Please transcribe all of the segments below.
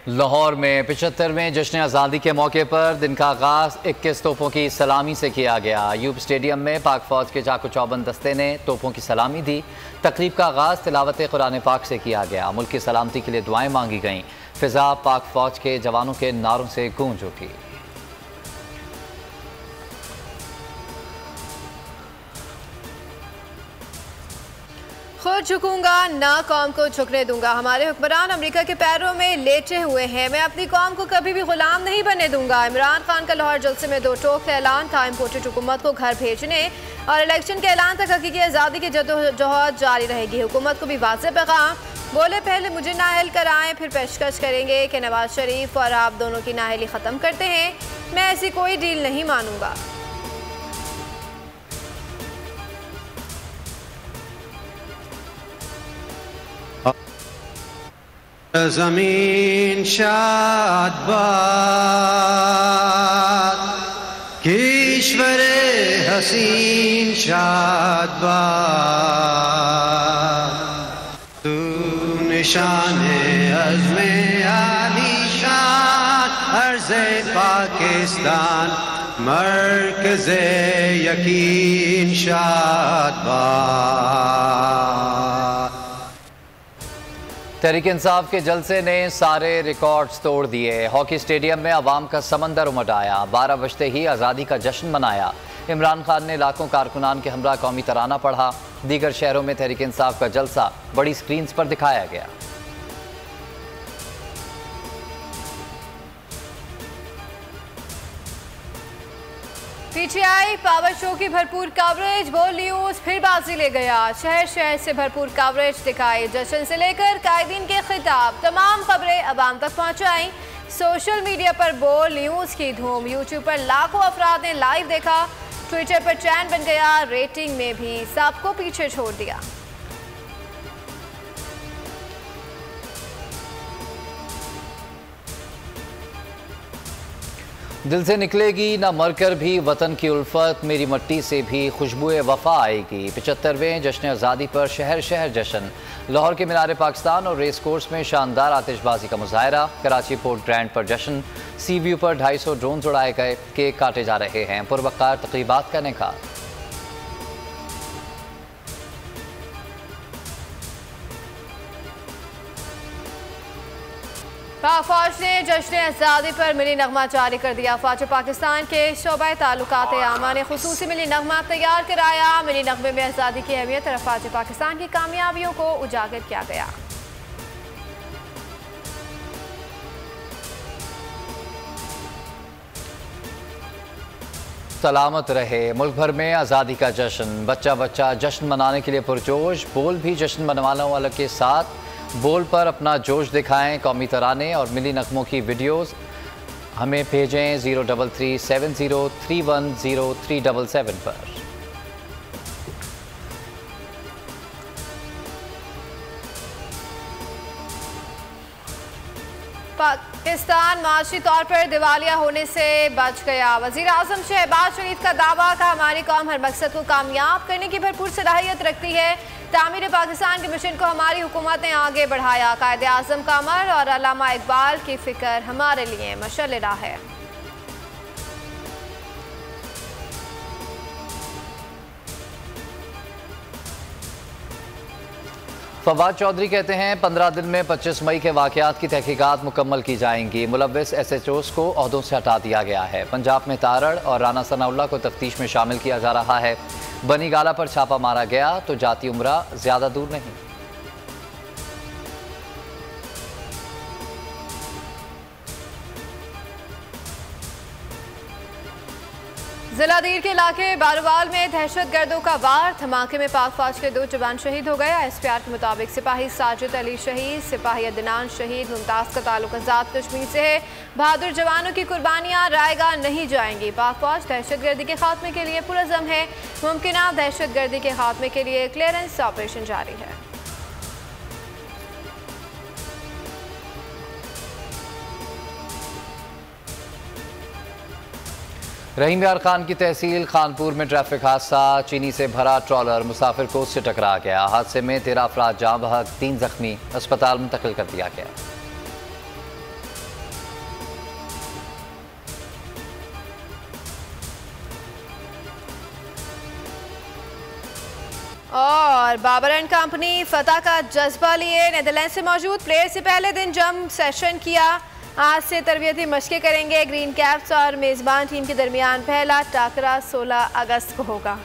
लाहौर में 75वें जश्न आज़ादी के मौके पर दिन का आगाज़ 21 तोपों की सलामी से किया गया। यूब स्टेडियम में पाक फ़ौज के चाको चौबंद दस्ते ने तोपों की सलामी दी। तकरीब का आगाज़ तिलावत कुरान पाक से किया गया। मुल्क की सलामती के लिए दुआएं मांगी गईं। फ़िज़ा पाक फ़ौज के जवानों के नारों से गूंज उठी। खुद झुकूंगा ना कौम को झुकने दूंगा। हमारे हुक्मरान अमेरिका के पैरों में लेटे हुए हैं। मैं अपनी कौम को कभी भी गुलाम नहीं बनने दूंगा। इमरान खान का लाहौर जलसे में दो टोक ऐलान, कायम पोटेड हुकूमत को घर भेजने और इलेक्शन के ऐलान तक हकीकी आज़ादी की जदोजहद जारी रहेगी। हुकूमत को भी वाज़ेह पैगाम, बोले पहले मुझे नाअहल कराएं फिर पेशकश करेंगे कि नवाज शरीफ और आप दोनों की नाअहली ख़त्म करते हैं। मैं ऐसी कोई डील नहीं मानूंगा। ज़मीन शाद बाद ईश्वरे हसीन शाद बाद तू निशाने अज़्मे आलीशान अर्ज़े पाकिस्तान मरकज़े यकीन शाद बाद। तहरीक इंसाफ के जलसे ने सारे रिकॉर्ड्स तोड़ दिए। हॉकी स्टेडियम में अवाम का समंदर उमड़ आया। 12 बजते ही आज़ादी का जश्न मनाया। इमरान खान ने लाखों कारकुनान के हमरा कौमी तराना पढ़ा। दीगर शहरों में तहरीक इंसाफ का जलसा बड़ी स्क्रीन्स पर दिखाया गया। पीटीआई पावर शो की भरपूर कवरेज, बोल न्यूज फिर बाजी ले गया। शहर शहर से भरपूर कवरेज दिखाई। जश्न से लेकर कायदीन के खिताब, तमाम खबरें अवाम तक पहुंचाई। सोशल मीडिया पर बोल न्यूज की धूम। यूट्यूब पर लाखों अफराद ने लाइव देखा। ट्विटर पर ट्रेंड बन गया। रेटिंग में भी सबको पीछे छोड़ दिया। दिल से निकलेगी ना मरकर भी वतन की उल्फत, मेरी मट्टी से भी खुशबुए वफा आएगी। 75वें जश्न आज़ादी पर शहर शहर जश्न। लाहौर के मीनार पाकिस्तान और रेस कोर्स में शानदार आतिशबाजी का मुजाहरा। कराची पोर्ट ग्रैंड पर जश्न। सी व्यू पर 250 ड्रोन उड़ाए गए। केक काटे जा रहे हैं। पुरवकार तकरीबात का इनेकार। पाक फौज ने जश्न आज़ादी पर मिली नगमा जारी कर दिया। फौज पाकिस्तान के शोबा ताल्लुकात आमा ने खुसूसी मिली नगमा तैयार कराया। मिली नगमे में आज़ादी की अहमियत और फौज पाकिस्तान की कामयाबियों को उजागर किया गया। सलामत रहे मुल्क भर में आज़ादी का जश्न। बच्चा बच्चा जश्न मनाने के लिए पुरजोश। बोल भी जश्न मनवाने वालों के साथ बोल पर अपना जोश दिखाएं। कौमी तराने और मिली नगमों की वीडियोस हमें भेजें 0337031037 पर। पाकिस्तान माशी तौर पर दिवालिया होने से बच गया। वज़ीर आज़म शहबाज शरीफ का दावा का हमारी कौम हर मकसद को कामयाब करने की भरपूर सलाहियत रखती है। तामीर पाकिस्तान के मिशन को हमारी हुकूमत ने आगे बढ़ाया। कायदे आज़म का अमर और अल्लामा इकबाल की फ़िक्र हमारे लिए मशाल राह है। फवाद चौधरी कहते हैं 15 दिन में 25 मई के वाक़यात की तहकीकात मुकम्मल की जाएंगी। मुलव्विस SHOs को ओहदों से हटा दिया गया है। पंजाब में तारड़ और राना सनाउल्लाह को तफ्तीश में शामिल किया जा रहा है। बनी गाला पर छापा मारा गया तो जाती उम्रा ज़्यादा दूर नहीं। जिला दीर के इलाके बारूवाल में दहशत गर्दों का वार। धमाके में पाक फौज के 2 जवान शहीद हो गए। SPR के मुताबिक सिपाही साजिद अली शहीद, सिपाही अदनान शहीद। मुमताज़ का ताल्लुक आज़ाद कश्मीर से है। बहादुर जवानों की कुर्बानियाँ रायगा नहीं जाएंगी। पाक फौज दहशत गर्दी के खात्मे के लिए पुरज़म है। मुमकिन दहशत गर्दी के खात्मे के लिए क्लियरेंस ऑपरेशन जारी है। रहीम यार खान की तहसील खानपुर में ट्रैफिक हादसा। चीनी से भरा ट्रॉलर मुसाफिर कोच से टकरा गया। हादसे में 13 अफराद जाँ बहक, 3 जख्मी अस्पताल मुंतकिल कर दिया गया। और बाबर एंड कंपनी फतह का जज्बा लिए नेदरलैंड से मौजूद प्लेयर से पहले दिन जम सेशन किया। आज से तरबियती मशकें करेंगे। ग्रीन कैप्स और मेज़बान टीम के दरमियान पहला टाकरा 16 अगस्त को होगा।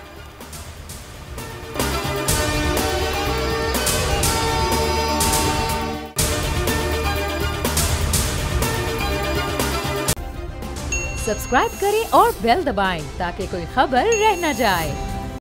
सब्सक्राइब करें और बेल दबाएं ताकि कोई खबर रह न जाए।